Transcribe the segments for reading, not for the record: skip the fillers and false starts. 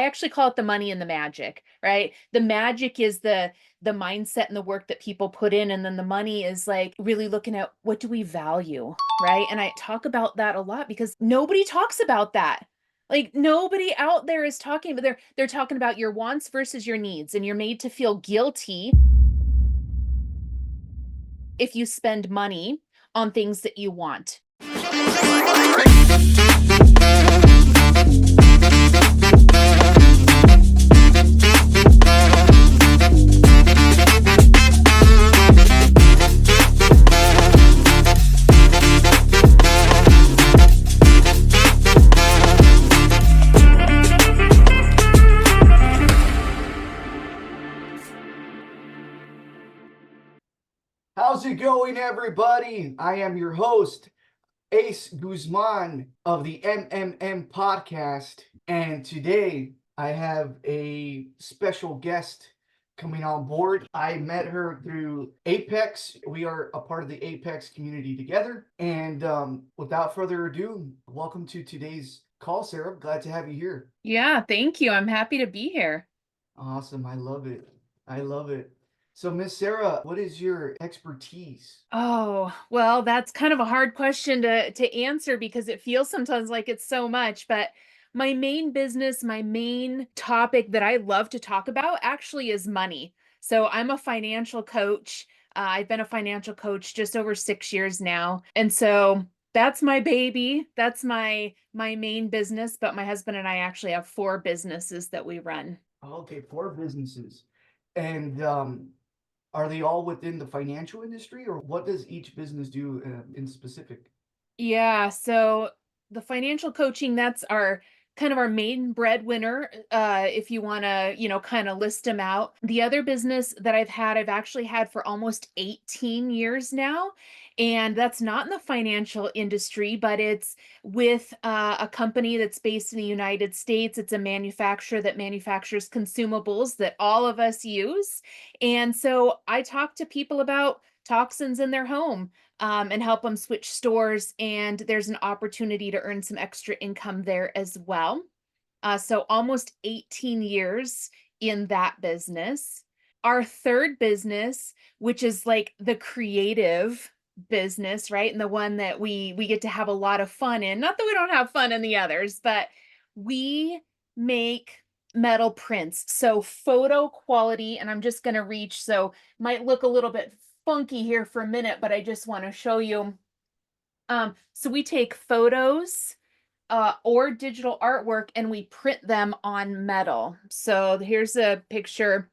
I actually call it the money and the magic, right? The magic is the mindset and the work that people put in, and then the money is like really looking at what do we value, right? And I talk about that a lot because nobody talks about that. Like nobody out there is talking, but they're talking about your wants versus your needs, and you're made to feel guilty if you spend money on things that you want. How's it going, everybody? I am your host, Ace Guzman of the MMM podcast. And today I have a special guest coming on board. I met her through Apex. We are a part of the Apex community together. And without further ado, welcome to today's call, Sarah. Glad to have you here. Yeah, thank you. I'm happy to be here. Awesome. I love it. I love it. So, Miss Sarah, what is your expertise? Oh, well, that's kind of a hard question to answer because it feels sometimes like it's so much, but my main business, my main topic that I love to talk about actually is money. So I'm a financial coach. I've been a financial coach just over 6 years now. And so that's my baby. That's my main business, but my husband and I actually have four businesses that we run. Okay, four businesses. And are they all within the financial industry, or what does each business do in specific? Yeah, so the financial coaching, that's our kind of our main breadwinner, if you want to, kind of list them out. The other business that I've actually had for almost 18 years now. And that's not in the financial industry, but it's with a company that's based in the United States. It's a manufacturer that manufactures consumables that all of us use. And so I talk to people about toxins in their home, and help them switch stores. And there's an opportunity to earn some extra income there as well. So almost 18 years in that business. Our third business, which is like the creative business, right? And the one that we get to have a lot of fun in. Not that we don't have fun in the others, but we make metal prints. So photo quality, and I'm just going to reach, so might look a little bit funky here for a minute, but I just want to show you. So we take photos or digital artwork and we print them on metal. So here's a picture,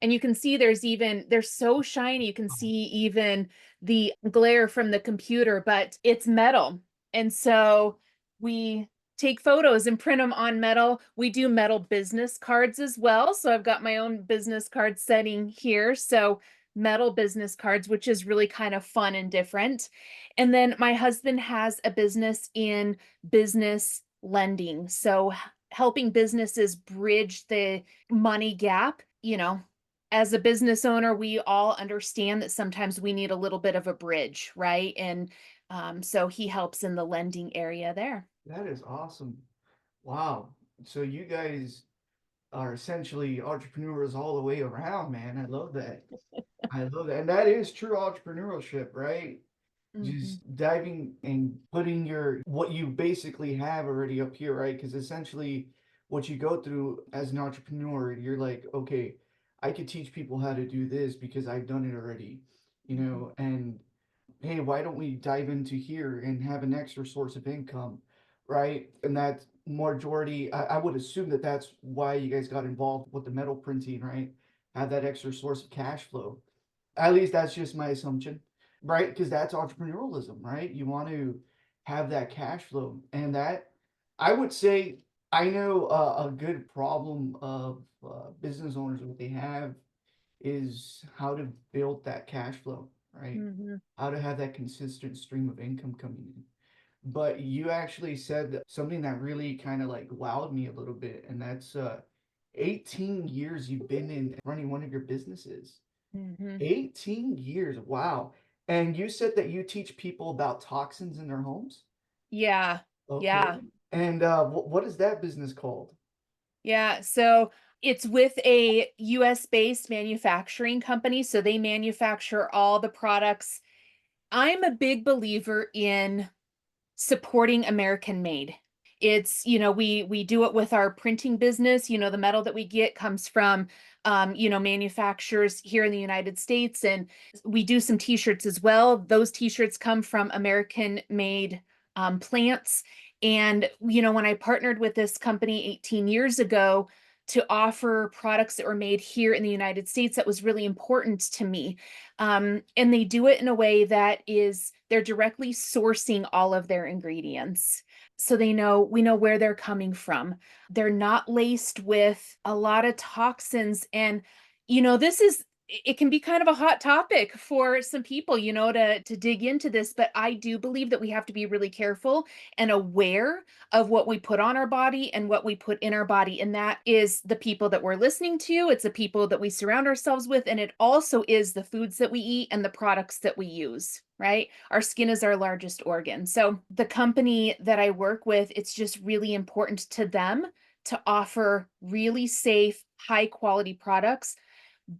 and you can see they're so shiny. You can see even the glare from the computer, but it's metal. And so we take photos and print them on metal. We do metal business cards as well. So I've got my own business card setting here. So metal business cards, which is really kind of fun and different. And then my husband has a business in business lending. So helping businesses bridge the money gap. As a business owner, we all understand that sometimes we need a little bit of a bridge, right? And so he helps in the lending area there. That is awesome. Wow. So you guys are essentially entrepreneurs all the way around, man. I love that. I love that. And that is true entrepreneurship, right? Mhm. Just diving and putting your what you basically have already up here, right? Because essentially what you go through as an entrepreneur, you're like, okay, I could teach people how to do this because I've done it already, Mhm. and hey, why don't we dive into here and have an extra source of income, right? And that majority, I would assume that that's why you guys got involved with the metal printing, right? Have that extra source of cash flow. At least that's just my assumption, right? Because that's entrepreneurialism, right? You want to have that cash flow, and that I would say I know a good problem of business owners what they have is how to build that cash flow, right? Mhm. How to have that consistent stream of income coming in. But you actually said something that really kind of like wowed me a little bit, and that's 18 years you've been in running one of your businesses. Mhm. 18 years, wow. And you said that you teach people about toxins in their homes? Yeah. Okay. Yeah. And what is that business called? Yeah, so it's with a US-based manufacturing company, so they manufacture all the products. I'm a big believer in supporting American made. It's, we do it with our printing business. The metal that we get comes from manufacturers here in the United States, and we do some t-shirts as well. Those t-shirts come from American made plants. And when I partnered with this company 18 years ago to offer products that were made here in the United States, that was really important to me. And they do it in a way that is they're directly sourcing all of their ingredients. So we know where they're coming from. They're not laced with a lot of toxins. And, it can be kind of a hot topic for some people, to dig into this, but I do believe that we have to be really careful and aware of what we put on our body and what we put in our body. And that is the people that we're listening to, it's the people that we surround ourselves with, and it also is the foods that we eat and the products that we use. Right? Our skin is our largest organ. So, the company that I work with, it's just really important to them to offer really safe, high quality products,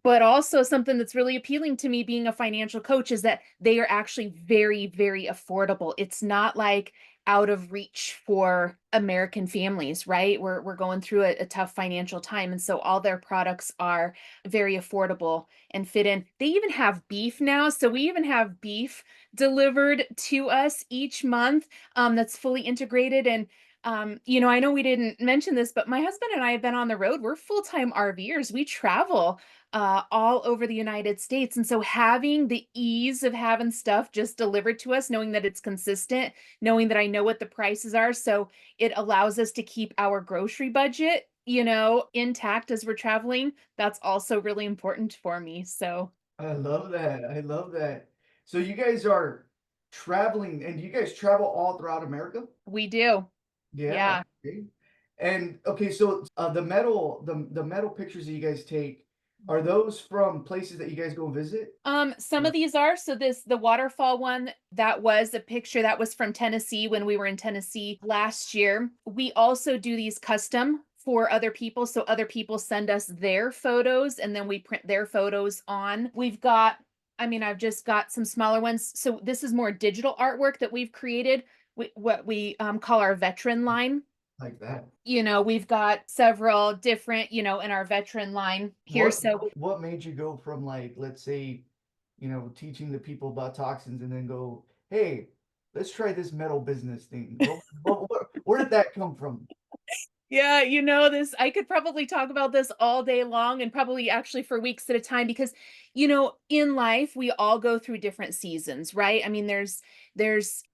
but also something that's really appealing to me being a financial coach is that they are actually very, very affordable. It's not like out of reach for American families, right? We're going through a tough financial time. And so all their products are very affordable and fit in. They even have beef now. So we even have beef delivered to us each month, that's fully integrated. And I know we didn't mention this, but my husband and I have been on the road. We're full-time RVers. We travel all over the United States. And so having the ease of having stuff just delivered to us, knowing that it's consistent, knowing that I know what the prices are, so it allows us to keep our grocery budget, intact as we're traveling. That's also really important for me. So I love that. I love that. So you guys are traveling, and do you guys travel all throughout America? we do. Yeah. Yeah. Okay. And okay, so the metal pictures that you guys take, are those from places that you guys go visit? Some Or of these are. So the waterfall one, that was a picture that was from Tennessee when we were in Tennessee last year. We also do these custom for other people. So other people send us their photos and then we print their photos on. I've just got some smaller ones. So this is more digital artwork that we've created, what we call our veteran line. like that? We've got several different, in our veteran line here. So What made you go from, like, let's say, teaching the people about toxins and then go, "Hey, let's try this metal business thing." Where did that come from? yeah, this I could probably talk about this all day long and probably actually for weeks at a time because in life we all go through different seasons, right? I mean, there's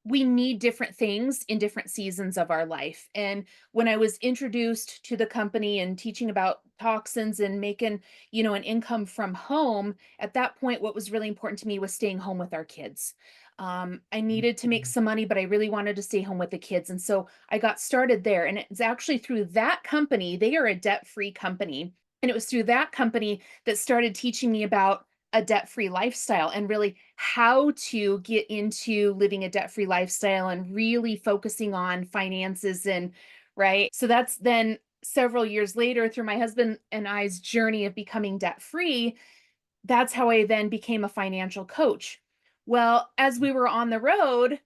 we need different things in different seasons of our life. And when I was introduced to the company and teaching about toxins and making, an income from home, at that point what was really important to me was staying home with our kids. I needed to make some money, but I really wanted to stay home with the kids. And so I got started there. And it's actually through that company, they are a debt free company. And it was through that company that started teaching me about a debt free lifestyle and really how to get into living a debt free lifestyle and really focusing on finances. And right. So that's then several years later through my husband and I's journey of becoming debt free, that's how I then became a financial coach. Well, as we were on the road,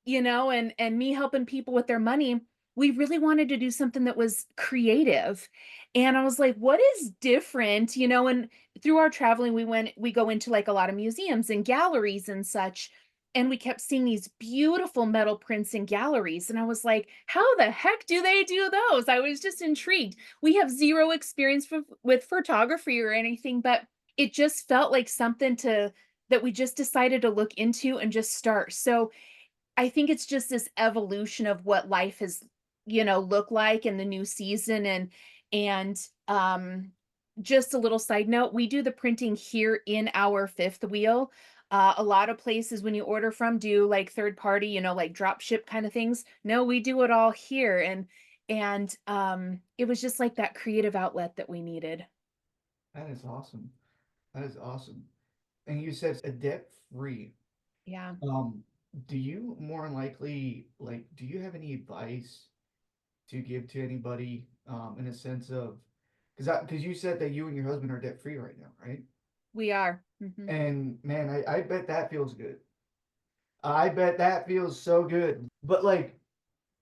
and me helping people with their money, we really wanted to do something that was creative. And I was like, what is different? And through our traveling, we go into like a lot of museums and galleries and such. And we kept seeing these beautiful metal prints in galleries. And I was like, how the heck do they do those? I was just intrigued. We have zero experience with photography or anything, but it just felt like something that we just decided to look into and just start. So I think it's just this evolution of what life has, looked like in the new season. And just a little side note, we do the printing here in our fifth wheel. A lot of places when you order from do like third party, like drop ship kind of things. No, we do it all here. And it was just like that creative outlet that we needed. That is awesome. That is awesome. And you said a debt free. Yeah. Um, do you more than likely, like, do you have any advice to give to anybody in a sense of, because you said that you and your husband are debt free right now, right? We are. Hmm. And man, I bet that feels good. I bet that feels so good. But like,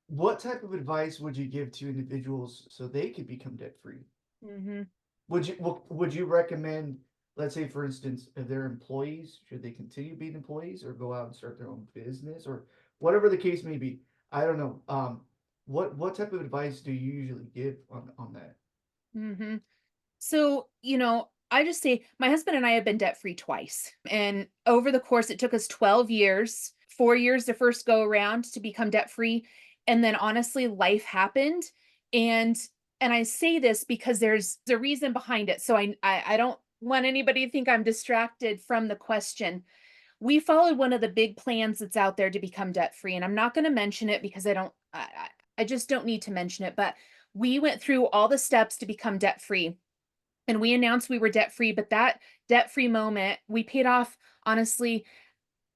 what type of advice would you give to individuals so they could become debt free? Hmm. Would you recommend, let's say for instance, if they're employees, should they continue being employees or go out and start their own business or whatever the case may be? I don't know. What type of advice do you usually give on that? Hmm. So, I just say my husband and I have been debt free twice. And over the course, it took us 12 years, 4 years to first go around to become debt free. And then honestly, life happened. And I say this because there's a reason behind it. So I don't want anybody to think I'm distracted from the question. We followed one of the big plans that's out there to become debt free. And I'm not going to mention it because I just don't need to mention it. But we went through all the steps to become debt free and we announced we were debt free, but that debt free moment, we paid off honestly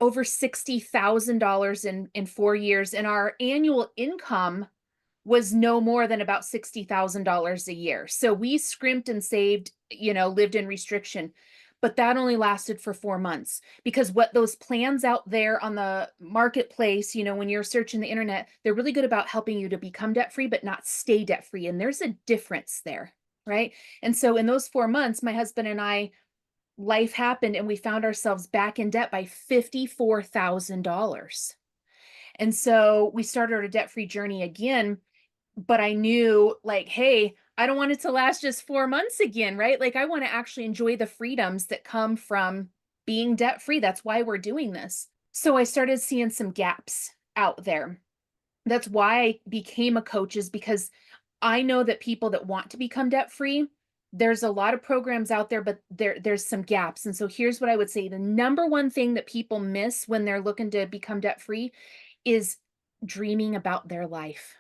over $60,000 in 4 years, and our annual income was no more than about $60,000 a year. So we scrimped and saved, lived in restriction. But that only lasted for 4 months because what those plans out there on the marketplace, when you're searching the internet, they're really good about helping you to become debt free but not stay debt free, and there's a difference there, right? And so in those 4 months, my husband and I, life happened and we found ourselves back in debt by $54,000. And so we started our debt free journey again, but I knew like, hey, I don't want it to last just 4 months again, right? Like I want to actually enjoy the freedoms that come from being debt free. That's why we're doing this. So I started seeing some gaps out there. That's why I became a coach, is because I know that people that want to become debt free, there's a lot of programs out there, but there's some gaps. And so here's what I would say. The number one thing that people miss when they're looking to become debt free is dreaming about their life,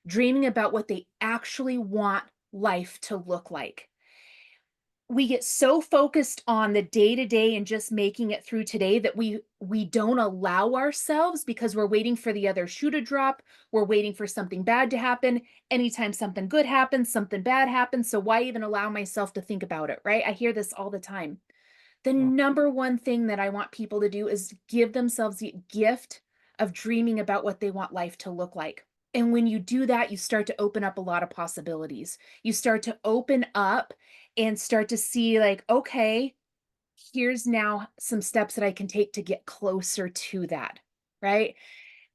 dreaming about what they actually want life to look like. We get so focused on the day to day and just making it through today that we don't allow ourselves, because we're waiting for the other shoe to drop, we're waiting for something bad to happen. Anytime something good happens, something bad happens, so why even allow myself to think about it, right? I hear this all the time. The Well, number one thing that I want people to do is give themselves the gift of dreaming about what they want life to look like. And when you do that, you start to open up a lot of possibilities. You start to open up and start to see, like, okay, here's now some steps that I can take to get closer to that. Right.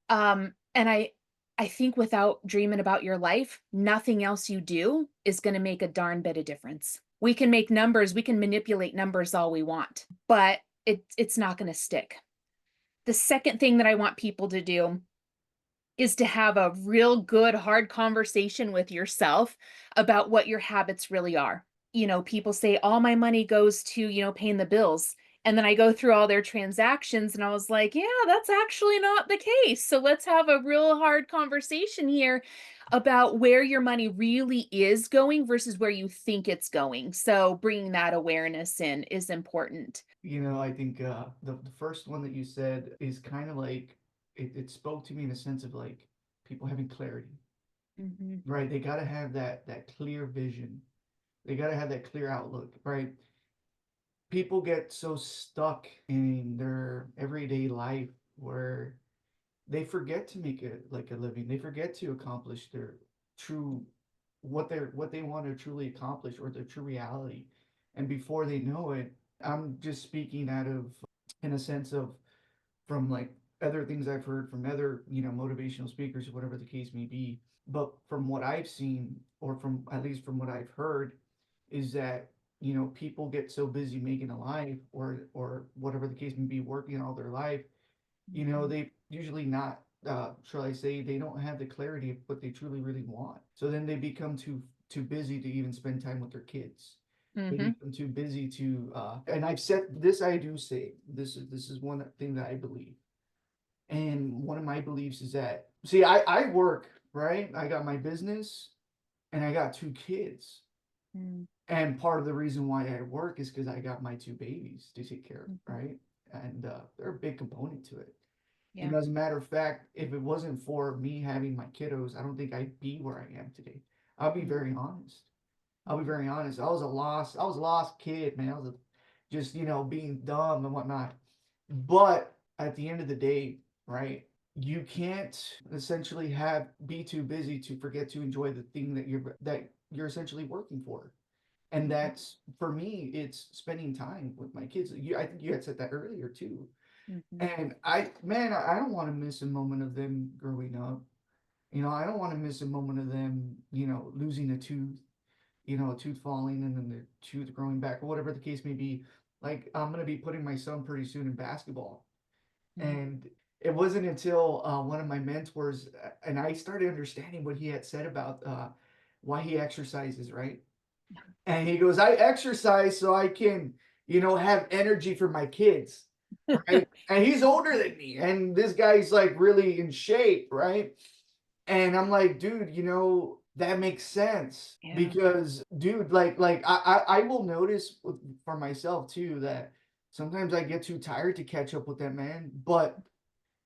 And I think without dreaming about your life, nothing else you do is going to make a darn bit of difference. We can make numbers, we can manipulate numbers all we want, but it's not going to stick. The second thing that I want people to do is to have a real good hard conversation with yourself about what your habits really are. People say all my money goes to, paying the bills. And then I go through all their transactions and I was like, yeah, that's actually not the case. So let's have a real hard conversation here about where your money really is going versus where you think it's going. So bringing that awareness in is important. I think the first one that you said is kind of like it spoke to me in a sense of like people having clarity, Mhm. right? They got to have that clear vision. They got to have that clear outlook, right? People get so stuck in their everyday life where they forget to make it like a living. They forget to accomplish their true what they want to truly accomplish or their true reality. And before they know it, I'm just speaking out of in a sense of from like other things I've heard from other, motivational speakers or whatever the case may be. But from what I've seen, or from at least from what I've heard, is that people get so busy making a life or whatever the case may be, working all their life, Mhm. they usually not shall I say, they don't have the clarity of what they truly really want. So then they become too busy to even spend time with their kids. They Mhm. become too busy to and I've said this, I do say this is one thing that I believe. And one of my beliefs is that, see, I work, right? I got my business and I got two kids. Mhm. And part of the reason why I work is because I got my two babies to take care of, Mhm. right? And they're a big component to it. And Yeah. as a matter of fact, if it wasn't for me having my kiddos, I don't think I'd be where I am today. I'll be Mhm, very honest. I'll be mhm, very honest. I was a lost kid, man. I was just, being dumb and whatnot. But at the end of the day, right? You can't essentially be too busy to forget to enjoy the thing that you're essentially working for. And mhm, that's for me, it's spending time with my kids. I think you had said that earlier too. mhm, And man, I don't want to miss a moment of them growing up. I don't want to miss a moment of them, losing a tooth, a tooth falling and then the tooth growing back or whatever the case may be. Like I'm gonna be putting my son pretty soon in basketball, mhm. and it wasn't until one of my mentors and I started understanding what he had said about why he exercises, right? And he goes, I exercise so I can, have energy for my kids, right? And he's older than me, and this guy's like really in shape, right? And I'm like, dude, that makes sense Yeah. because, dude, like I will notice for myself too that sometimes I get too tired to catch up with that man, but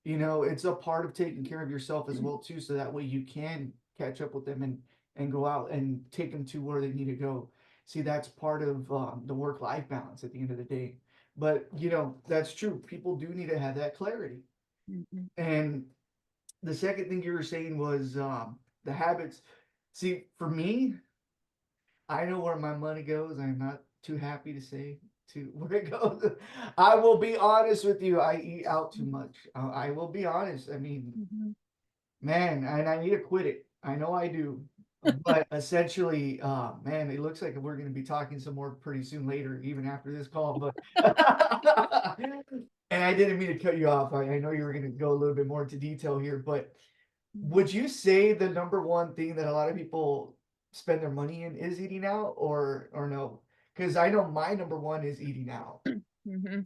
it's a part of taking care of yourself as well too, so that way you can catch up with them and go out and take them to where they need to go. See, that's part of the work-life balance at the end of the day. But that's true. People do need to have that clarity. Mhm. And the second thing you were saying was the habits. See, for me, I know where my money goes. I'm not too happy to say to where it goes. I will be honest with you. I eat out too much. I will be honest. I mean, Mhm. man, and I need to quit it. I know I do. But essentially, man, it looks like we're going to be talking some more pretty soon later, even after this call. But and I didn't mean to cut you off. I know you were going to go a little bit more into detail here, but would Mhm. you say the number one thing that a lot of people spend their money in is eating out or no? Because I know my number one is eating out. Mhm.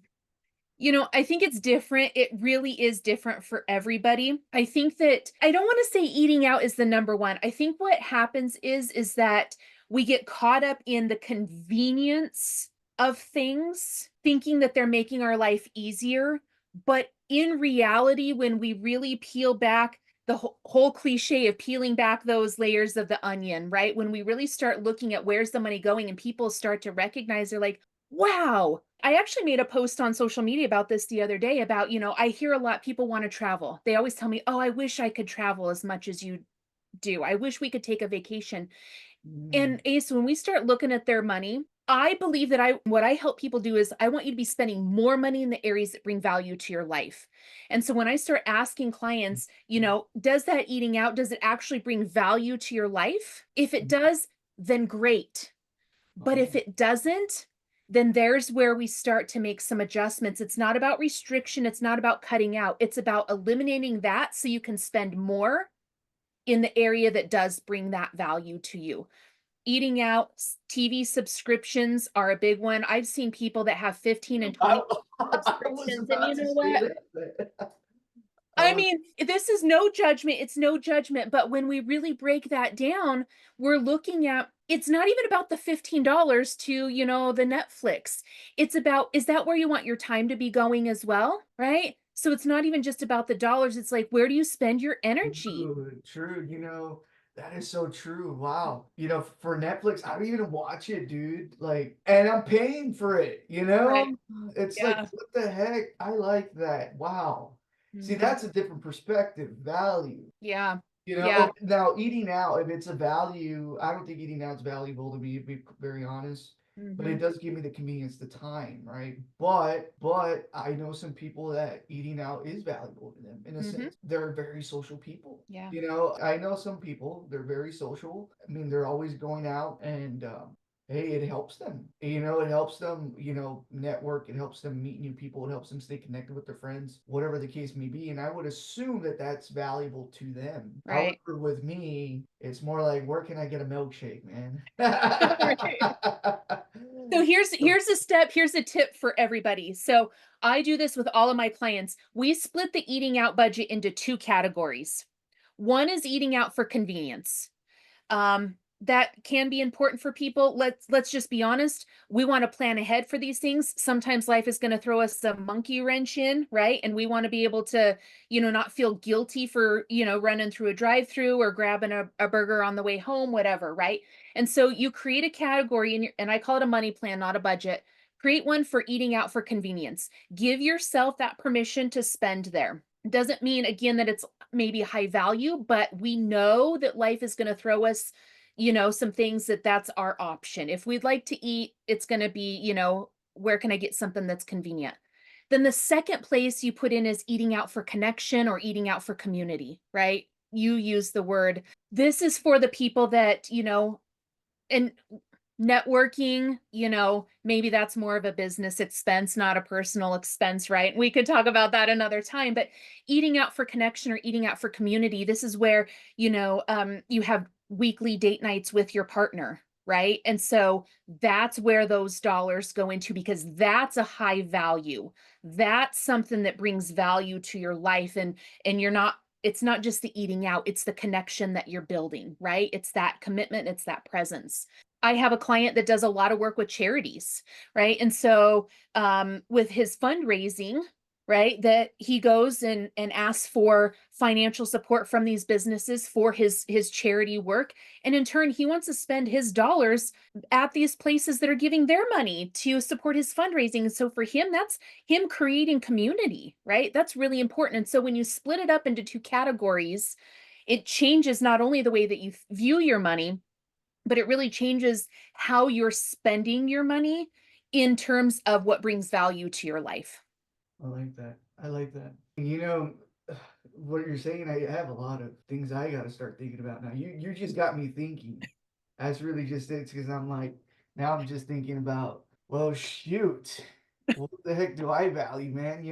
I think it's different. It really is different for everybody. I think that I don't want to say eating out is the number one. I think what happens is that we get caught up in the convenience of things, thinking that they're making our life easier. But in reality, when we really peel back the whole cliche of peeling back those layers of the onion, right? When we really start looking at where's the money going and people start to recognize, they're like, wow. I actually made a post on social media about this the other day about, I hear a lot people want to travel. They always tell me, "Oh, I wish I could travel as much as you do. I wish we could take a vacation." Mm. And Ace, when we start looking at their money, I believe that I what I help people do is I want you to be spending more money in the areas that bring value to your life. And so when I start asking clients, does that eating out, does it actually bring value to your life? If it does, then great. But if Oh, it doesn't, then there's where we start to make some adjustments. It's not about restriction, it's not about cutting out. It's about eliminating that so you can spend more in the area that does bring that value to you. Eating out, TV subscriptions are a big one. I've seen people that have 15 and I, 20 I was subscriptions, and about you to know say what? that. I Uh, mean, this is no judgment, it's no judgment, but when we really break that down, we're looking at it's not even about the $15 to, the Netflix. It's about is that where you want your time to be going as well, right? So it's not even just about the dollars, it's like where do you spend your energy? true, true. That is so true. Wow. For Netflix, I don't even watch it, dude. Like, and I'm paying for it, Right. It's like, Yeah. what the heck? I like that. Wow. See, Mhm. that's a different perspective, value. Yeah. Yeah. Okay, now eating out, if it's a value, I don't think eating out's valuable to me, to be very honest. But it Mhm. does give me the convenience, the time, right? But I know some people that eating out is valuable to them in a Mhm. sense. They're very social people. Yeah. I know some people, they're very social. I mean, they're always going out and hey, it helps them. It helps them, network. It helps them meet new people. It helps them stay connected with their friends, whatever the case may be. And I would assume that that's valuable to them. Right. However, with me, it's more like, where can I get a milkshake, man? Right. So here's a step, here's a tip for everybody. So I do this with all of my clients. We split the eating out budget into two categories. One is eating out for convenience. that can be important for people. Let's just be honest. We want to plan ahead for these things. Sometimes life is going to throw us a monkey wrench in, right? And we want to be able to, not feel guilty for, running through a drive-through or grabbing a burger on the way home, whatever, right? And so you create a category and I call it a money plan, not a budget. Create one for eating out for convenience. Give yourself that permission to spend there. Doesn't mean again that it's maybe high value, but we know that life is going to throw us some things that's our option. If we'd like to eat, it's going to be, where can I get something that's convenient? Then the second place you put in is eating out for connection or eating out for community, right? You use the word. This is for the people that, and networking, maybe that's more of a business expense, not a personal expense, right? We could talk about that another time, but eating out for connection or eating out for community, this is where, you have weekly date nights with your partner, right? And so that's where those dollars go into because that's a high value. That's something that brings value to your life and you're not it's not just the eating out, it's the connection that you're building, right? It's that commitment, it's that presence. I have a client that does a lot of work with charities, right? And so with his fundraising, right, that he goes and asks for financial support from these businesses for his charity work. And in turn, he wants to spend his dollars at these places that are giving their money to support his fundraising. And so for him, that's him creating community, right? That's really important. And so when you split it up into two categories, it changes not only the way that you view your money, but it really changes how you're spending your money in terms of what brings value to your life. I like that. I like that. You know, what you're saying, I have a lot of things I got to start thinking about now. You just got me thinking. That's really just it, because I'm like, now I'm just thinking about, well, shoot, what the heck do I value, man?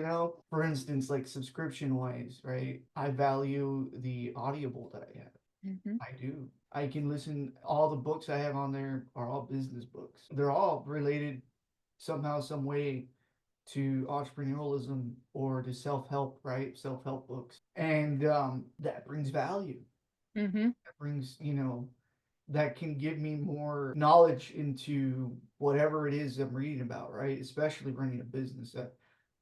For instance, like subscription wise, right? I value the Audible that I have. Mhm. I do. I can listen. All the books I have on there are all business books. They're all related somehow, some way to entrepreneurialism or to self-help, right? Self-help books. And that brings value. Mhm. That brings, that can give me more knowledge into whatever it is I'm reading about, right? Especially running a business.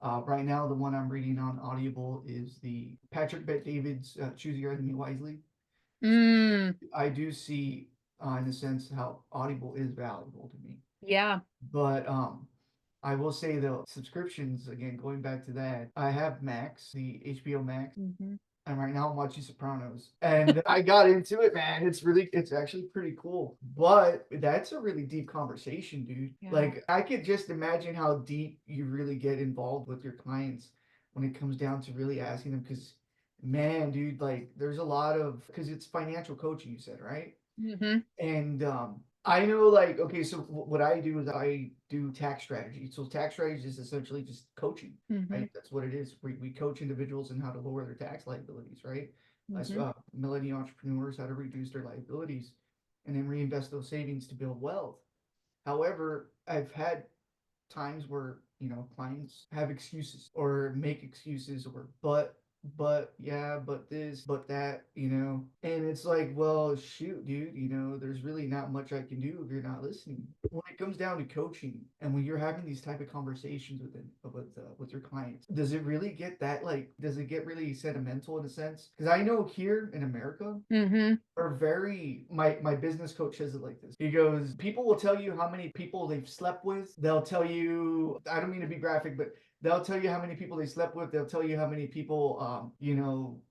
Right now, the one I'm reading on Audible is the Patrick Bet David's Choose Your Enemy Wisely. Mm, I do see, in a sense, how Audible is valuable to me. yeah. But I will say though, subscriptions again, going back to that, I have Max, the HBO Max, Mhm. and right now I'm watching Sopranos, and I got into it, man. It's actually pretty cool. But that's a really deep conversation, dude. Yeah. Like I could just imagine how deep you really get involved with your clients when it comes down to really asking them, because man, dude, like there's a lot of because it's financial coaching, you said, right? Mhm. And I know, like, okay, so what I do is I do tax strategy. So tax strategy is essentially just coaching, Mhm. right? That's what it is. We coach individuals in how to lower their tax liabilities, right? As Mhm. millennial entrepreneurs, how to reduce their liabilities and then reinvest those savings to build wealth. However, I've had times where clients have excuses or make excuses, or but yeah, but this, but that, and it's like, well, shoot, dude, there's really not much I can do if you're not listening. When it comes down to coaching and when you're having these type of conversations with your clients, does it really get that, like, does it get really sentimental in a sense? Because I know here in America Mhm. are very, my business coach says it like this. He goes, people will tell you how many people they've slept with. They'll tell you, I don't mean to be graphic, but they'll tell you how many people they slept with. They'll tell you how many people,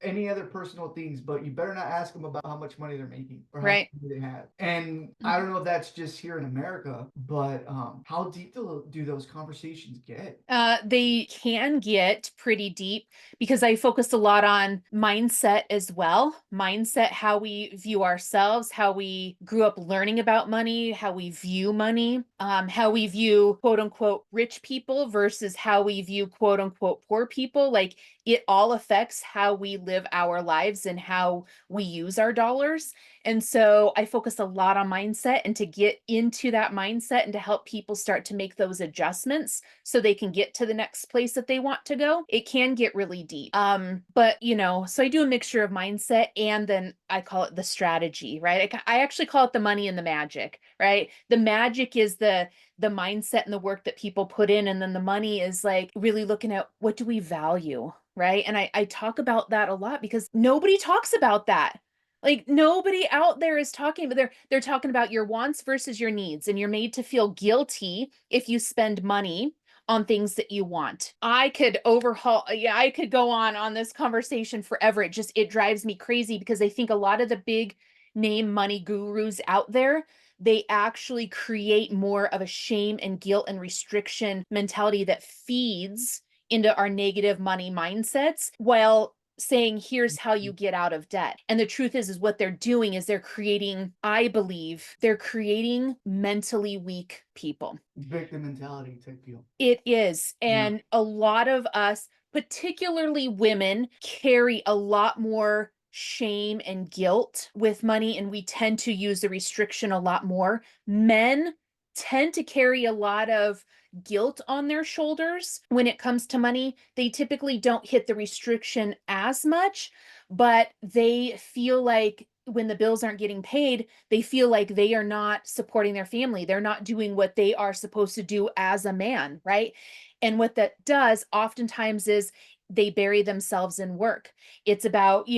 any other personal things, but you better not ask them about how much money they're making or how much Right. money they have. And I Mhm. don't know if that's just here in America, but how deep do those conversations get? They can get pretty deep because I focus a lot on mindset as well. Mindset, how we view ourselves, how we grew up learning about money, how we view money, how we view quote unquote rich people versus how we view quote unquote poor people. Like it all affects how we live our lives and how we use our dollars. And so I focus a lot on mindset and to get into that mindset and to help people start to make those adjustments so they can get to the next place that they want to go. It can get really deep. But so I do a mixture of mindset and then I call it the strategy, right? I actually call it the money and the magic, right? The magic is the mindset and the work that people put in, and then the money is like really looking at what do we value, right? And I talk about that a lot because nobody talks about that. Like nobody out there is talking, but they're talking about your wants versus your needs, and you're made to feel guilty if you spend money on things that you want. I could overhaul, yeah, I could go on this conversation forever. It drives me crazy because I think a lot of the big name money gurus out there, they actually create more of a shame and guilt and restriction mentality that feeds into our negative money mindsets while saying here's how you get out of debt. And the truth is what they're doing is they're creating, I believe, they're creating mentally weak people. Victim mentality type deal. It is. Yeah. And a lot of us, particularly women, carry a lot more shame and guilt with money, and we tend to use the restriction a lot more. Men tend to carry a lot of guilt on their shoulders when it comes to money. They typically don't hit the restriction as much, but they feel like when the bills aren't getting paid, they feel like they are not supporting their family. They're not doing what they are supposed to do as a man, right? And what that does oftentimes is they bury themselves in work. It's about,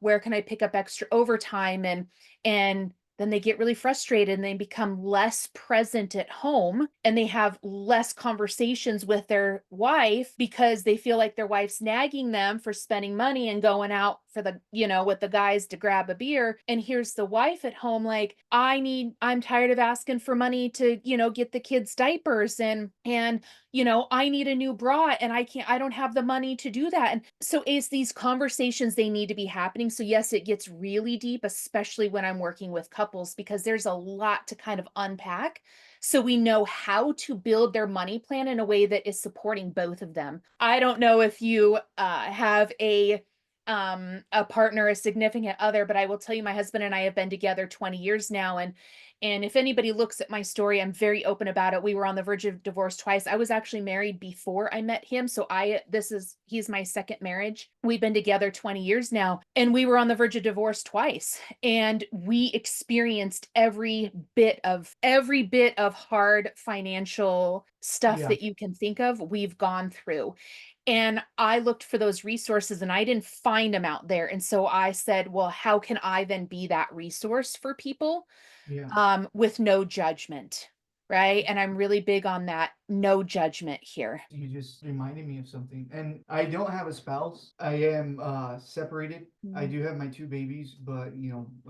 where can I pick up extra overtime, and then they get really frustrated and they become less present at home and they have less conversations with their wife because they feel like their wife's nagging them for spending money and going out for with the guys to grab a beer. And here's the wife at home like, I'm tired of asking for money to, get the kids diapers and I need a new bra and I don't have the money to do that. And so it's these conversations, they need to be happening. So yes, it gets really deep, especially when I'm working with couples, because there's a lot to kind of unpack. So we know how to build their money plan in a way that is supporting both of them. I don't know if you have a partner, a significant other, but I will tell you my husband and I have been together 20 years now, and if anybody looks at my story, I'm very open about it. We were on the verge of divorce twice. I was actually married before I met him, so he's my second marriage. We've been together 20 years now, and we were on the verge of divorce twice. And we experienced every bit of hard financial stuff Yeah. that you can think of, we've gone through. And I looked for those resources and I didn't find them out there. And so I said, well, how can I then be that resource for people Yeah. with no judgment? Right. And I'm really big on that no judgment here. You just reminded me of something. And I don't have a spouse. I am separated. I Mhm, do have my two babies, but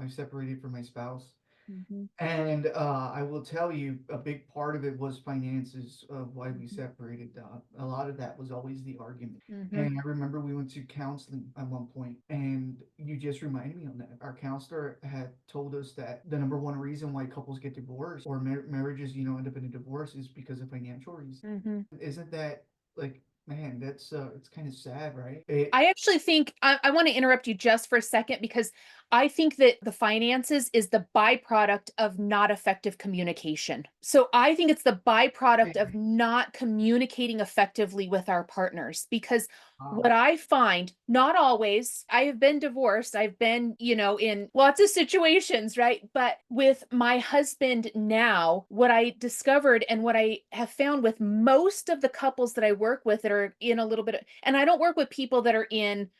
I separated from my spouse. mhm, And I will tell you, a big part of it was finances of why we mhm, separated. A lot of that was always the argument. mhm, And I remember we went to counseling at one point, and you just reminded me on that. Our counselor had told us that the number one reason why couples get divorced or marriages, end up in a divorce is because of financial reasons. mhm. Isn't that like, man, that's it's kind of sad, right? It, I actually think I want to interrupt you just for a second because I think that the finances is the byproduct of not effective communication. So I think it's the byproduct it of not communicating effectively with our partners because wow, what I find, not always, I have been divorced. I've been, in lots of situations, right? But with my husband now, what I discovered and what I have found with most of the couples that I work with that are in a little bit of, and I don't work with people that are in,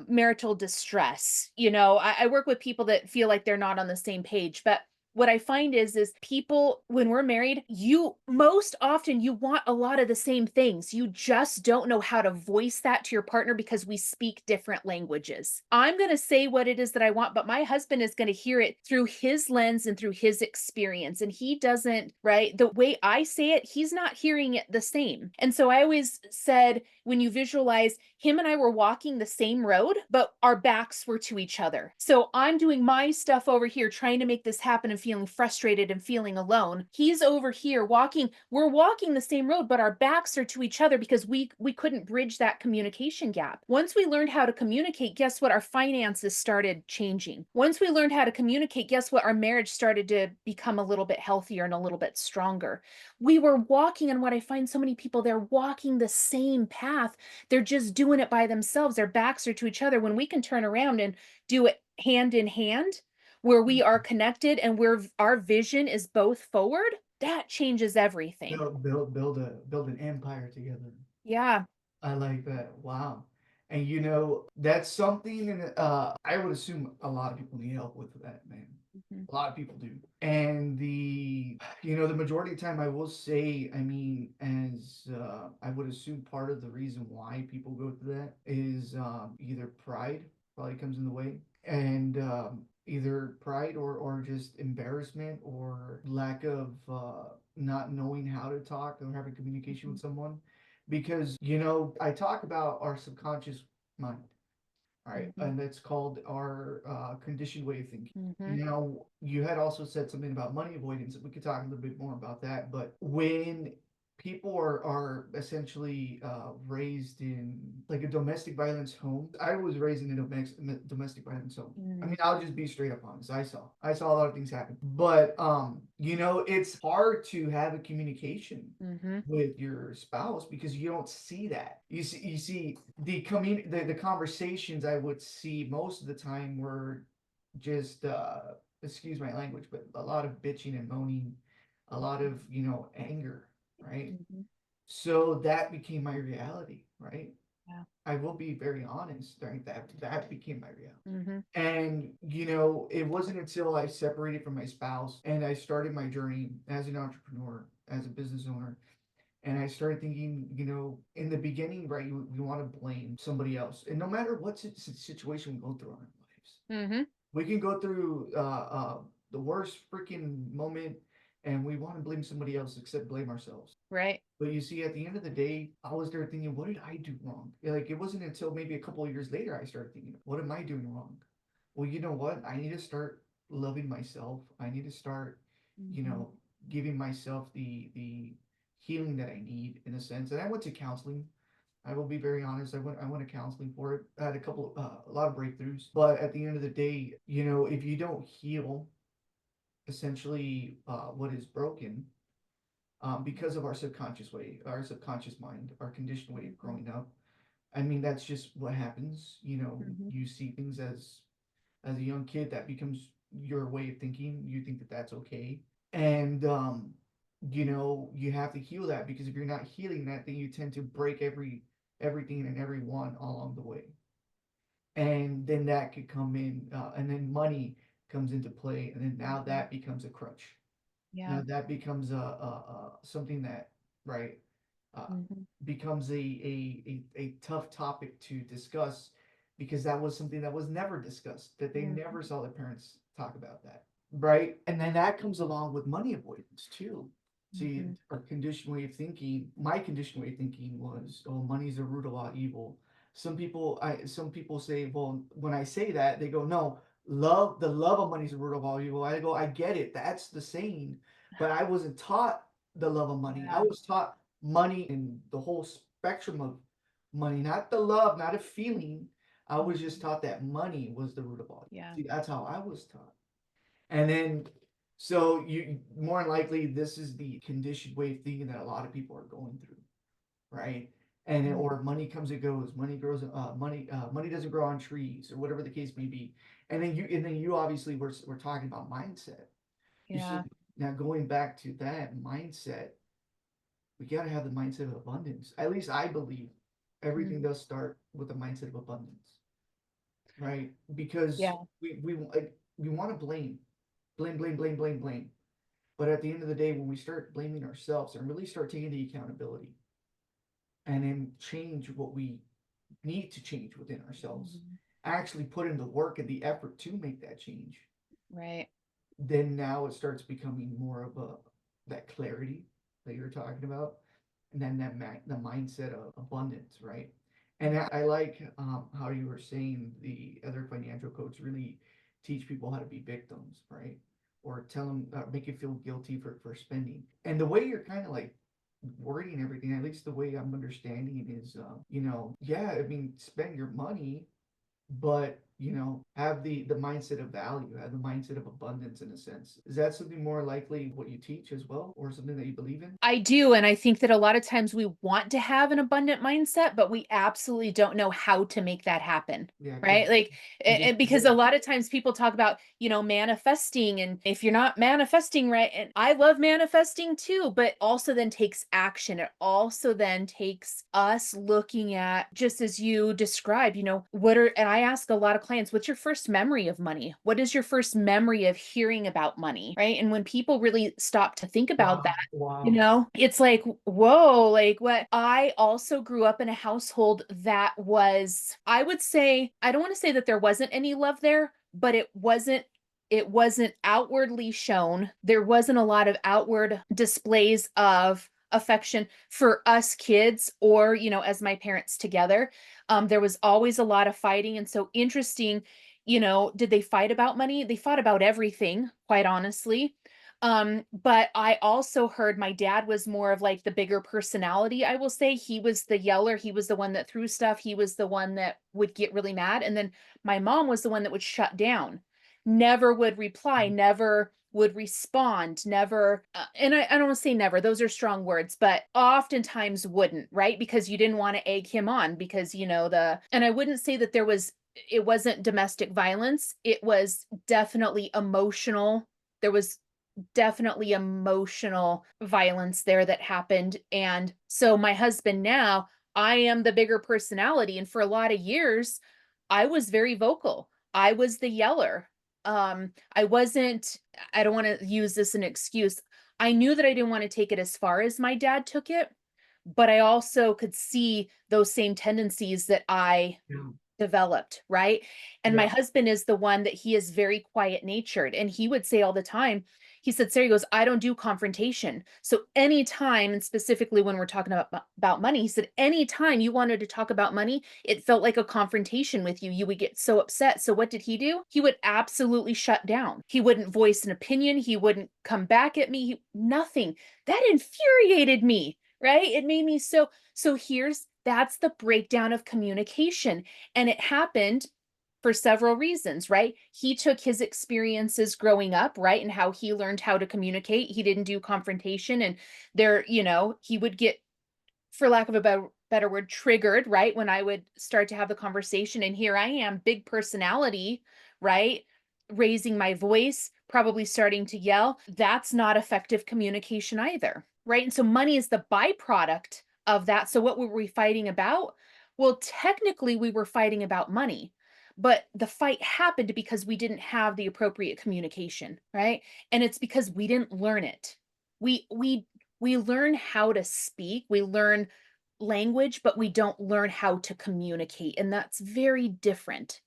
marital distress. I work with people that feel like they're not on the same page. But what I find is people, when we're married, you most often you want a lot of the same things. You just don't know how to voice that to your partner because we speak different languages. I'm going to say what it is that I want, but my husband is going to hear it through his lens and through his experience. And he doesn't, right? The way I say it, he's not hearing it the same. And so I always said, when you visualize him and I were walking the same road, but our backs were to each other. So I'm doing my stuff over here, trying to make this happen and feeling frustrated and feeling alone. He's over here walking, we're walking the same road, but our backs are to each other because we couldn't bridge that communication gap. Once we learned how to communicate, guess what? Our finances started changing. Once we learned how to communicate, guess what? Our marriage started to become a little bit healthier and a little bit stronger. We were walking, and what I find so many people, they're walking the same path. They're just doing it by themselves. Their backs are to each other when we can turn around and do it hand in hand, where we are connected and where our vision is both forward. That changes everything. Build an empire together. Yeah. I like that. Wow. And that's something, and I would assume a lot of people need help with that, man. Mhm. A lot of people do. And the majority of the time, I will say, I mean, as I would assume part of the reason why people go through that is either pride probably comes in the way, and either pride or just embarrassment or lack of not knowing how to talk or having communication with Mhm. someone. Because, I talk about our subconscious mind, right? Mhm. And it's called our conditioned way of thinking. Mhm. You had also said something about money avoidance. We could talk a little bit more about that. But when people are essentially raised in like a domestic violence home, I was raised in a domestic violence home. I Mhm. mean, I'll just be straight up honest. I saw a lot of things happen, but it's hard to have a communication Mhm. with your spouse because you don't see that. You see the conversations I would see most of the time were just excuse my language, but a lot of bitching and moaning, a lot of, anger, right? Mhm. So that became my reality, right? Yeah. I will be very honest, right? That became my reality. Mhm. And it wasn't until I separated from my spouse and I started my journey as an entrepreneur, as a business owner, and I started thinking, in the beginning, right, we want to blame somebody else. And no matter what situation we go through in our lives, Mhm. we can go through the worst freaking moment and we want to blame somebody else except blame ourselves. Right. But you see, at the end of the day, I was there thinking, what did I do wrong? Like, it wasn't until maybe a couple of years later I started thinking, what am I doing wrong? Well, you know what? I need to start loving myself. I need to start, you Mhm. know, giving myself the healing that I need in a sense. And I went to counseling. I will be very honest. I went to counseling for it. I had a lot of breakthroughs. But at the end of the day, if you don't heal essentially what is broken, because of our subconscious mind, our conditioned way of Mhm. growing up. I mean, that's just what happens. Mhm. You see things as a young kid that becomes your way of thinking. You think that that's okay, and you have to heal that because if you're not healing that, then you tend to break everything and everyone along the way, and then that could come in, and then money comes into play, and then now Mhm. that becomes a crutch. Yeah. Now that becomes a something that, right, uh, Mhm. becomes a tough topic to discuss because that was something that was never discussed, that they Mhm. never saw their parents talk about that, right? And then that comes along with money avoidance too. See, Mhm. our conditioned way of thinking, my conditioned way of thinking was, oh, money's the root of all evil. Some people say, well, when I say that, they go, no, the love of money is the root of all evil. I go, I get it. That's the saying, but I wasn't taught the love of money. I Yeah. was taught money and the whole spectrum of money, not the love, not a feeling. I was just Mhm. taught that money was the root of all. Yeah. See, that's how I was taught. And then, so you more than likely, this is the conditioned way of thinking that a lot of people are going through, right? And Mhm. or money comes and goes, money doesn't grow on trees, or whatever the case may be. And then you obviously we're talking about mindset. You Yeah. should now going back to that mindset, we got to have the mindset of abundance. At least I believe everything Mhm. does start with the mindset of abundance, right? Because Yeah. we want to blame. But at the end of the day, when we start blaming ourselves and really start taking the accountability and then change what we need to change within ourselves, Mhm. actually put in the work and the effort to make that change, Right. then now it starts becoming more of a that clarity that you're talking about, and then the mindset of abundance, right? And I like how you were saying the other financial coach really teach people how to be victims, right? or tell them, make you feel guilty for spending. And the way you're kind of like wording everything, at least the way I'm understanding is, yeah, I mean, spend your money, but have the mindset of value, have the mindset of abundance in a sense. Is that something more likely what you teach as well, or something that you believe in? I do, and I think that a lot of times we want to have an abundant mindset, but we absolutely don't know how to make that happen. Yeah, Right? Like, because it's and because a there. lot of times people talk about, manifesting, and if you're not manifesting right, and I love manifesting too, but also then takes action. It also then takes us looking at, just as you described, and I ask a lot of clients, what's your first memory of money? What is your first memory of hearing about money? Right? And when people really stop to think about that, Wow, wow. it's like, whoa, like what? I also grew up in a household that was, I would say, I don't want to say that there wasn't any love there, but it wasn't outwardly shown. There wasn't a lot of outward displays of affection for us kids, or, as my parents together. There was always a lot of fighting. And so interesting, did they fight about money? They fought about everything, quite honestly. But I also heard my dad was more of like the bigger personality, I will say. He was the yeller, he was the one that threw stuff, he was the one that would get really mad. And then my mom was the one that would shut down, never would reply, never would respond, never, and I don't want to say never, those are strong words, but oftentimes wouldn't, right? Because you didn't want to egg him on, because, and I wouldn't say that it wasn't domestic violence, it was definitely emotional. There was definitely emotional violence there that happened. And so my husband now, I am the bigger personality. And for a lot of years, I was very vocal. I was the yeller. I wasn't, I don't want to use this as an excuse. I knew that I didn't want to take it as far as my dad took it, but I also could see those same tendencies that I Yeah, developed, right? And my yeah, husband is the one that he is very quiet natured. And he would say all the time, he said, Sarah, he goes, I don't do confrontation. So anytime, and specifically when we're talking about money, he said, anytime you wanted to talk about money, it felt like a confrontation with you. You would get so upset. So what did he do? He would absolutely shut down. He wouldn't voice an opinion. He wouldn't come back at me. Nothing. That infuriated me, right? It made me so that's the breakdown of communication. And it happened for several reasons, right? He took his experiences growing up, right? And how he learned how to communicate. He didn't do confrontation. And he would get, for lack of a better word, triggered, right? When I would start to have the conversation. And here I am, big personality, right? Raising my voice, probably starting to yell. That's not effective communication either, right? And so money is the byproduct of that. So what were we fighting about? Well, technically, we were fighting about money, but the fight happened because we didn't have the appropriate communication, right? And it's because we didn't learn it. We learn how to speak, we learn language, but we don't learn how to communicate, and that's very different.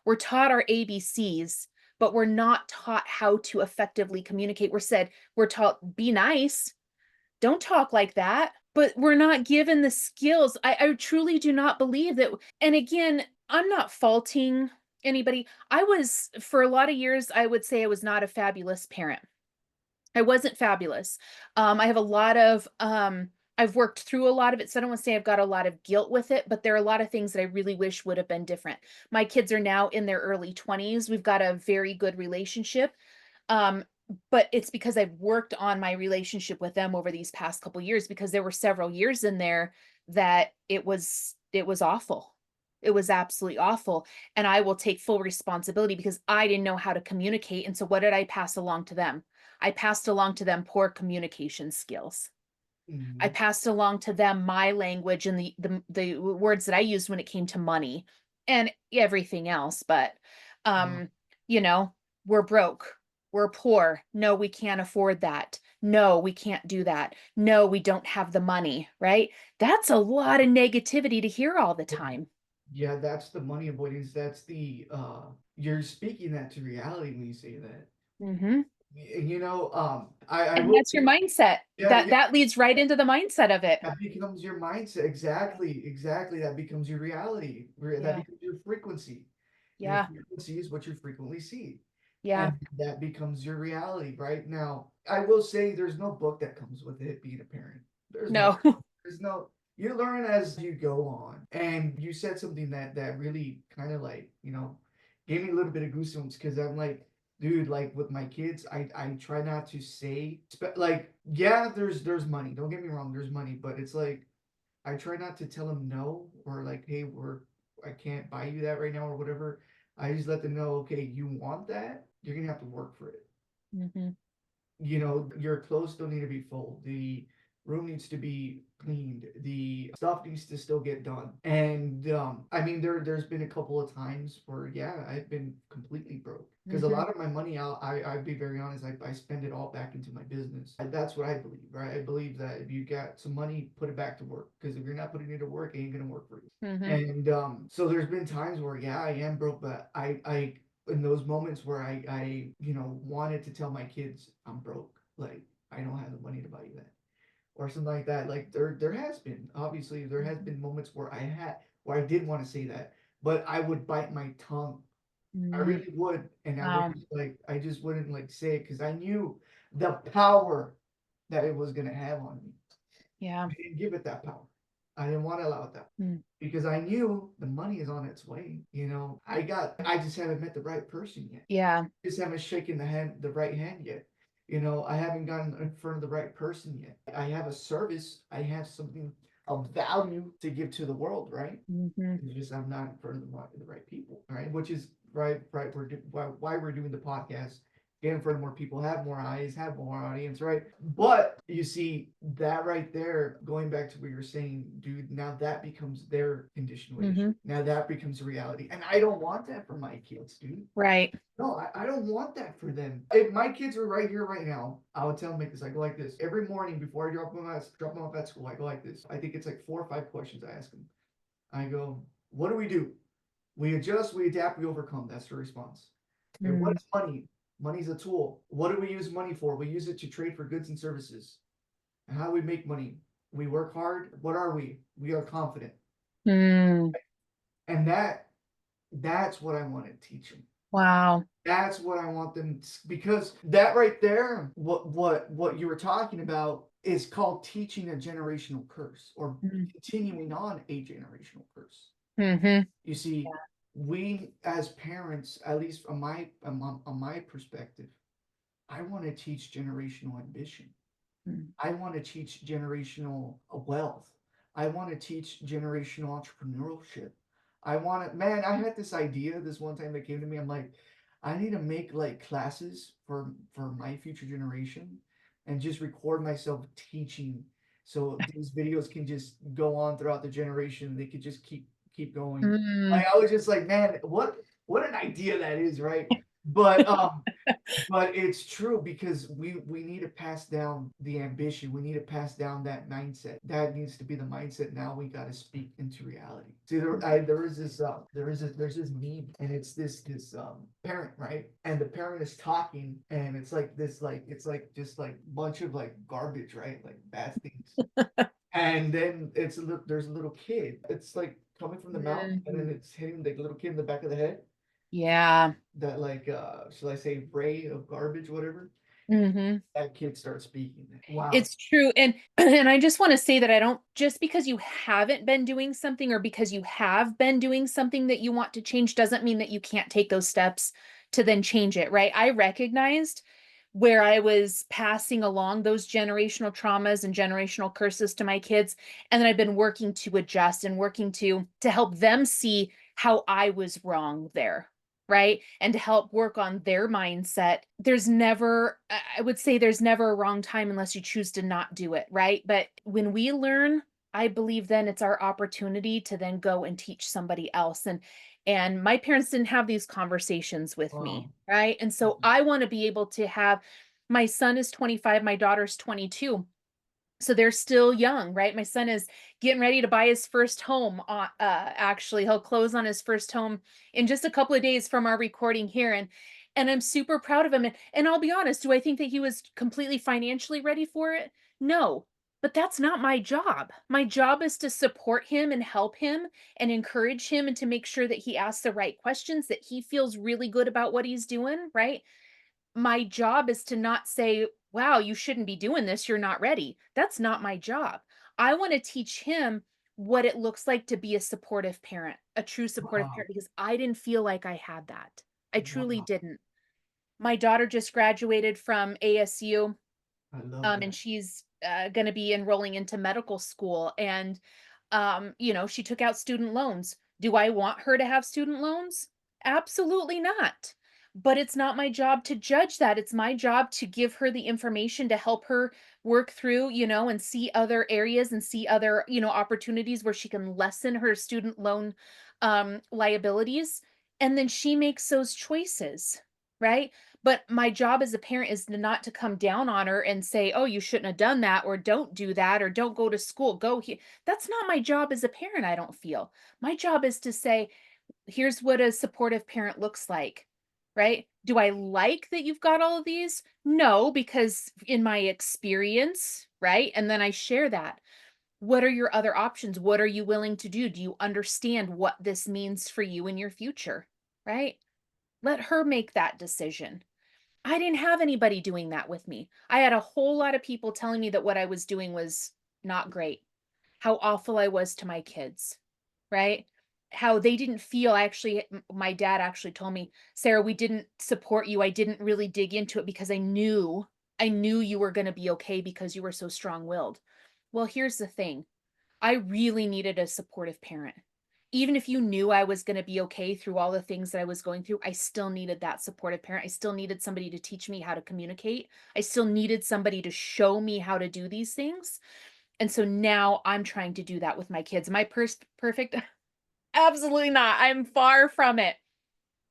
We're taught our ABCs, but we're not taught how to effectively communicate. We're taught, be nice, don't talk like that, but we're not given the skills. I truly do not believe that. And again, I'm not faulting anybody. For a lot of years, I would say I was not a fabulous parent. I wasn't fabulous. I have a lot of I've worked through a lot of it, so I don't want to say I've got a lot of guilt with it, but there are a lot of things that I really wish would have been different. My kids are now in their early 20s. We've got a very good relationship. Um, but it's because I've worked on my relationship with them over these past couple years, because there were several years in there that it was awful. It was absolutely awful. And I will take full responsibility because I didn't know how to communicate. And so what did I pass along to them? I passed along to them poor communication skills. I mhm, passed along to them my language and the words that I used when it came to money and everything else. But, wow. um, you know, we're broke. We're poor. No, we can't afford that. No, we can't do that. No, we don't have the money, right? That's a lot of negativity to hear all the Yeah, time. yeah, that's the money avoidance. That's you're speaking that to reality when you say that. Mhm. I And will that's your say, mindset. yeah, That yeah, that leads right into the mindset of it. that becomes your mindset. Exactly, exactly. That becomes your reality. That Yeah. becomes your frequency. Your Yeah. frequency is what you frequently see. Yeah. and that becomes your reality, right? Now, I will say there's no book that comes with it being a parent. There's no No. there's no you learn as you go on. And you said something that really kind of like, gave me a little bit of goosebumps because I'm like, dude, like with my kids, I try not to say like, yeah, there's money. Don't get me wrong, there's money, but it's like I try not to tell them no or like, hey, I can't buy you that right now or whatever. I just let them know, okay, you want that, you're gonna have to work for it. Mhm. Your clothes still need to be full. The room needs to be cleaned. The stuff needs to still get done. And I mean, there's been a couple of times where yeah, I've been completely broke because a Mhm. lot of my money, I'd be very honest, I spend it all back into my business. That's what I believe, right? I believe that if you got some money, put it back to work because if you're not putting it to work, it ain't gonna work for you. Mhm. And so there's been times where yeah, I am broke, but I in those moments where I wanted to tell my kids I'm broke, like I don't have the money to buy you that or something like that. Like there has been obviously there has Mhm. been moments where I did want to say that, but I would bite my tongue. I Mm. really would, and I Wow. wouldn't like I just wouldn't like say it because I knew the power that it was gonna have on me. Yeah. I didn't give it that power. I didn't want to allow it that Mm. because I knew the money is on its way. I just haven't met the right person yet. Yeah. Just haven't shaken the right hand yet. I haven't gotten in front of the right person yet. I have a service. I have something of value to give to the world, right? Mhm. It's just I'm not in front of the right people, right? Which is right. Why we're doing the podcast, get in front of more people, have more eyes, have more audience, right? But you see that right there, going back to what you're saying, dude. Now that becomes their condition with issue. Mhm. Now that becomes a reality, and I don't want that for my kids, dude. Right. No, I don't want that for them. If my kids were right here, right now, I would tell them like this. I go like this every morning before I drop them off at school. I go like this. I think it's like 4 or 5 questions I ask them. I go, what do we do? We adjust, we adapt, we overcome. That's the response. And what Mm. is money? Money's a tool. What do we use money for? We use it to trade for goods and services. And how do we make money? We work hard. What are we? We are confident. Mm. And that's what I want to teach them. Wow. That's what I want them because that right there, what you were talking about is called teaching a generational curse or Mm. continuing on a generational curse. Mhm. You see, we as parents, at least on my perspective, I want to teach generational ambition. Mm. I want to teach generational wealth. I want to teach generational entrepreneurship. Man, I had this idea this one time that came to me. I'm like, I need to make like classes for my future generation and just record myself teaching so these videos can just go on throughout the generation. They could just keep going. Mm. Like I was just like, man, what an idea that is, right? But but it's true because we need to pass down the ambition. We need to pass down that mindset. That needs to be the mindset. Now we got to speak into reality. See, there's this meme, and it's this parent, right? And the parent is talking, and it's like this, like it's like just like bunch of like garbage, right? Like bad things. And then there's a little kid. It's like coming from the mouth, and then Mhm. it's hitting the little kid in the back of the head Yeah. that like shall I say ray of garbage, whatever. Mhm. That kid starts speaking. Wow. It's true, and and I just wanna say that I don't just because you haven't been doing something or because you have been doing something that you want to change doesn't mean that you can't take those steps to then change it, right? I recognized where I was passing along those generational traumas and generational curses to my kids, and then I've been working to adjust and working to help them see how I was wrong there, right? And to help work on their mindset. There's never, I would say there's never a wrong time unless you choose to not do it, right? But when we learn, I believe then it's our opportunity to then go and teach somebody else. And my parents didn't have these conversations with me, Um, right? And so I want to be able to have my son is 25, my daughter's 22, so they're still young, right? My son is getting ready to buy his first home. Actually, he'll close on his first home in just a couple of days from our recording here, and I'm super proud of him. And I'll be honest, do I think that he was completely financially ready for it? No, But that's not my job. My job is to support him and help him and encourage him and to make sure that he asks the right questions, that he feels really good about what he's doing, right? My job is to not say, "Wow, you shouldn't be doing this, you're not ready." That's not my job. I wanna teach him what it looks like to be a supportive parent, a true supportive Wow, parent, because I didn't feel like I had that. I truly wow, didn't. My daughter just graduated from ASU, I love and that. she's, gonna be enrolling into medical school, and, she took out student loans. Do I want her to have student loans? Absolutely not. But it's not my job to judge that. It's my job to give her the information to help her work through, and see other areas and see other, opportunities where she can lessen her student loan, liabilities, and then she makes those choices, right? But my job as a parent is not to come down on her and say, "Oh, you shouldn't have done that," or "Don't do that," or "Don't go to school, go here." That's not my job as a parent, I don't feel. My job is to say, "Here's what a supportive parent looks like." Right? Do I like that you've got all of these? No, because in my experience, right? And then I share that. What are your other options? What are you willing to do? Do you understand what this means for you in your future? Right? Let her make that decision. I didn't have anybody doing that with me. I had a whole lot of people telling me that what I was doing was not great, how awful I was to my kids, right? How they didn't feel. My dad actually told me, "Sarah, we didn't support you. I didn't really dig into it because I knew you were going to be okay because you were so strong-willed." Well, here's the thing. I really needed a supportive parent. Even if you knew I was going to be okay through all the things that I was going through, I still needed that supportive parent. I still needed somebody to teach me how to communicate. I still needed somebody to show me how to do these things. And so now I'm trying to do that with my kids. Am I perfect? Absolutely not. I'm far from it.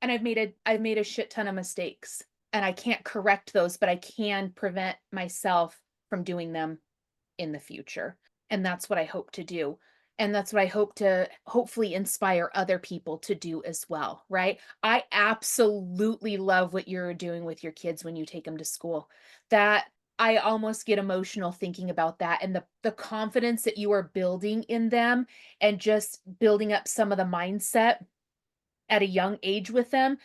And I've made a shit ton of mistakes. And I can't correct those, but I can prevent myself from doing them in the future. And that's what I hope to do. And that's what I hope to hopefully inspire other people to do as well, right? I absolutely love what you're doing with your kids when you take them to school. That I almost get emotional thinking about that and the confidence that you are building in them and just building up some of the mindset at a young age with them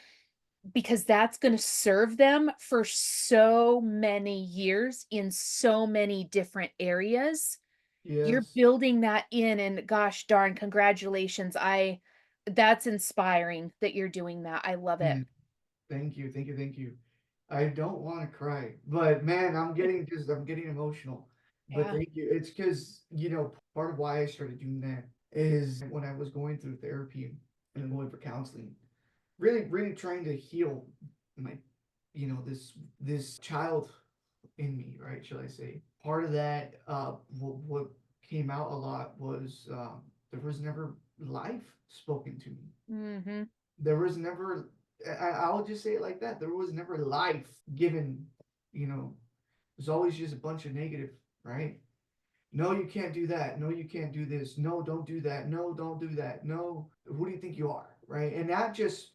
because that's going to serve them for so many years in so many different areas. You're Yes, building that in, and gosh darn, congratulations. That's inspiring that you're doing that. I love it. man. Thank you, thank you, thank you. I don't want to cry, but man, I'm getting emotional. But Yeah. thank you. It's because, part of why I started doing that is when I was going through therapy and going for counseling, really, really trying to heal my, this child in me, right? Shall I say? Part of that, what came out a lot was there was never life spoken to me. Mhm. There was never, I'll just say it like that. There was never life given, you know, there's always just a bunch of negative, right? No, you can't do that. No, you can't do this. No, don't do that. No, don't do that. No, who do you think you are? Right. And not just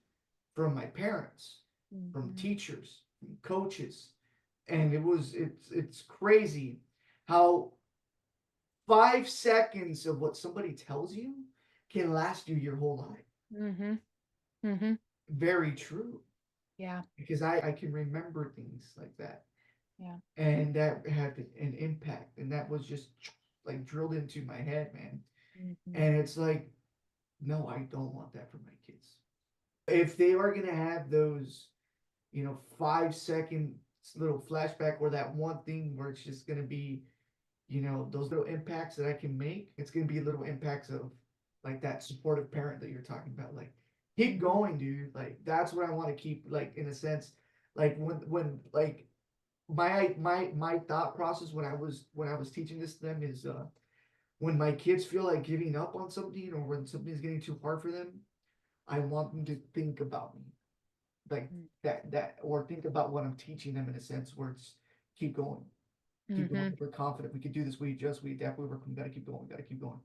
from my parents, from Mhm. teachers, from coaches. And it's crazy how 5 seconds of what somebody tells you can last you your whole life. Mhm. Mhm. Very true. Yeah. Because I can remember things like that. Yeah. And that had an impact. And that was just like drilled into my head, man. Mhm. And it's like, no, I don't want that for my kids. If they are gonna have those, 5 second little flashback or that one thing where it's just gonna be, those little impacts that I can make, it's gonna be little impacts of like that supportive parent that you're talking about. Like, keep Mhm. going, dude. Like that's what I want to keep, like, in a sense. Like when like my thought process when I was teaching this to them is when my kids feel like giving up on something or when something's getting too hard for them, I want them to think about me like Mm. that or think about what I'm teaching them in a sense where it's keep going, keep going. Mhm. We're confident we can do this. We adjust, we adapt, we work. We gotta keep going. We gotta keep going.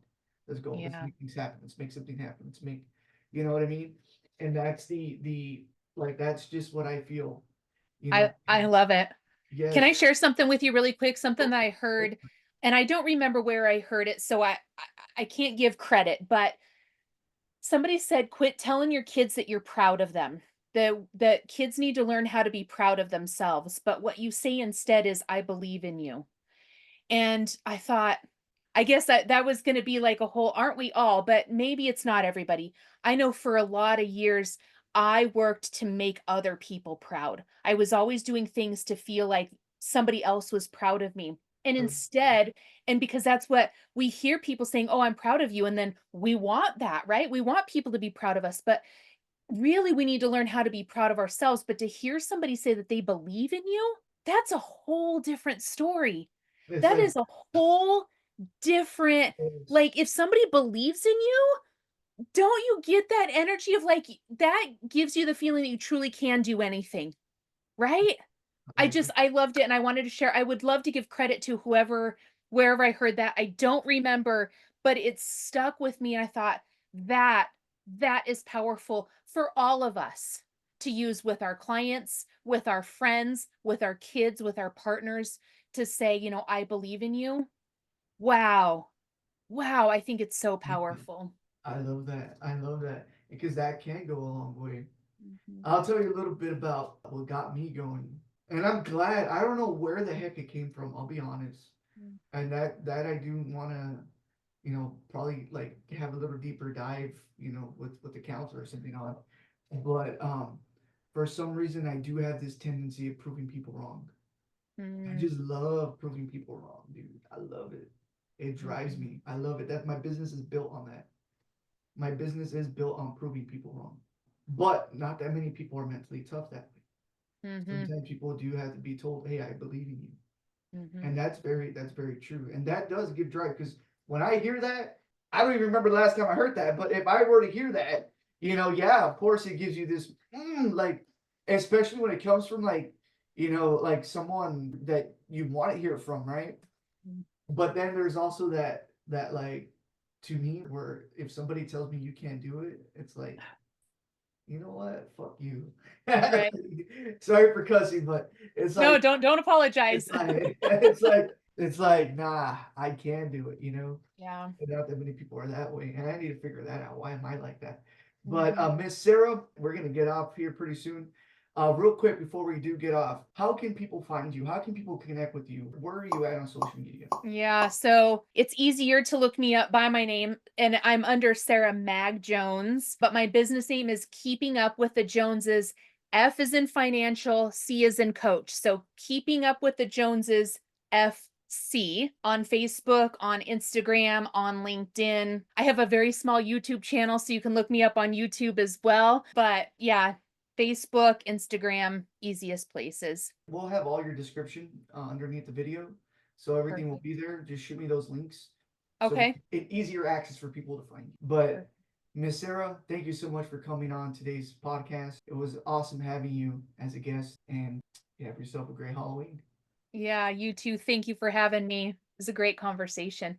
Let's go. Let's Yeah. make things happen. Let's make something happen. Let's make, you know what I mean? And that's the like that's just what I feel. You I know. I love it. Can I Yes. share something with you really quick? Something Go that for I it. Go heard, for it. and I don't remember where I heard it, so I can't give credit, but somebody said, "Quit telling your kids that you're proud of them." That kids need to learn how to be proud of themselves, but what you say instead is, "I believe in you." And I thought, I guess that was gonna be like a whole "aren't we all?" But maybe it's not everybody. I know for a lot of years, I worked to make other people proud. I was always doing things to feel like somebody else was proud of me. And Sure. instead, and because that's what we hear people saying, "Oh, I'm proud of you," and then we want that, right? We want people to be proud of us, but really we need to learn how to be proud of ourselves. But to hear somebody say that they believe in you, that's a whole different story. It's That like, is a whole different, like, if somebody believes in you, don't you get that energy of, like, that gives you the feeling that you truly can do anything, right? I loved it, and I wanted to share. I would love to give credit to whoever wherever I heard that. I don't remember, but it stuck with me, and I thought, "That that is powerful for all of us to use with our clients, with our friends, with our kids, with our partners, to say, you know, 'I believe in you.'" Wow. Wow, I think it's so powerful. I love that. I love that because that can go a long way. Mhm, I'll tell you a little bit about what got me going. And I'm glad. I don't know where the heck it came from, I'll be honest. mm, And that I do want to, probably like have a little deeper dive, with the counselor or something on. But for some reason I do have this tendency of proving people wrong. I mm, just love proving people wrong, dude. I love it. It drives mhm, me. I love it. That my business is built on that. My business is built on proving people wrong. But not that many people are mentally tough that way. mhm, Sometimes people do have to be told, "Hey, I believe in you," mhm, and that's very true, and that does give drive. Because when I hear that, I don't even remember the last time I heard that. But if I were to hear that, yeah, of course it gives you this, like, especially when it comes from like, like someone that you want to hear from, right? mm. But then there's also that like, to me, where if somebody tells me you can't do it, it's like, you know what? Fuck you. Right. Sorry for cussing, but it's No, like don't it's apologize. like it's like nah, I can do it. Yeah. And not that many people are that way, and I need to figure that out. Why am I like that? But Mhm. Miss Sarah, we're gonna get off here pretty soon. Real quick before we do get off, how can people find you? How can people connect with you? Where are you at on social media? Yeah, so it's easier to look me up by my name, and I'm under Sarah Mag Jones, but my business name is Keeping Up with the Joneses. F is in financial, C is in coach. So Keeping Up with the Joneses, FC, on Facebook, on Instagram, on LinkedIn. I have a very small YouTube channel, so you can look me up on YouTube as well. But yeah, Facebook, Instagram, easiest places. We'll have all your description underneath the video, so everything will Perfect. be there. Just shoot me those links, so Okay. it easier access for people to find you. But Perfect. Miss Sarah, thank you so much for coming on today's podcast. It was awesome having you as a guest, and you have yourself a great Halloween. Yeah, you too. Thank you for having me. It was a great conversation.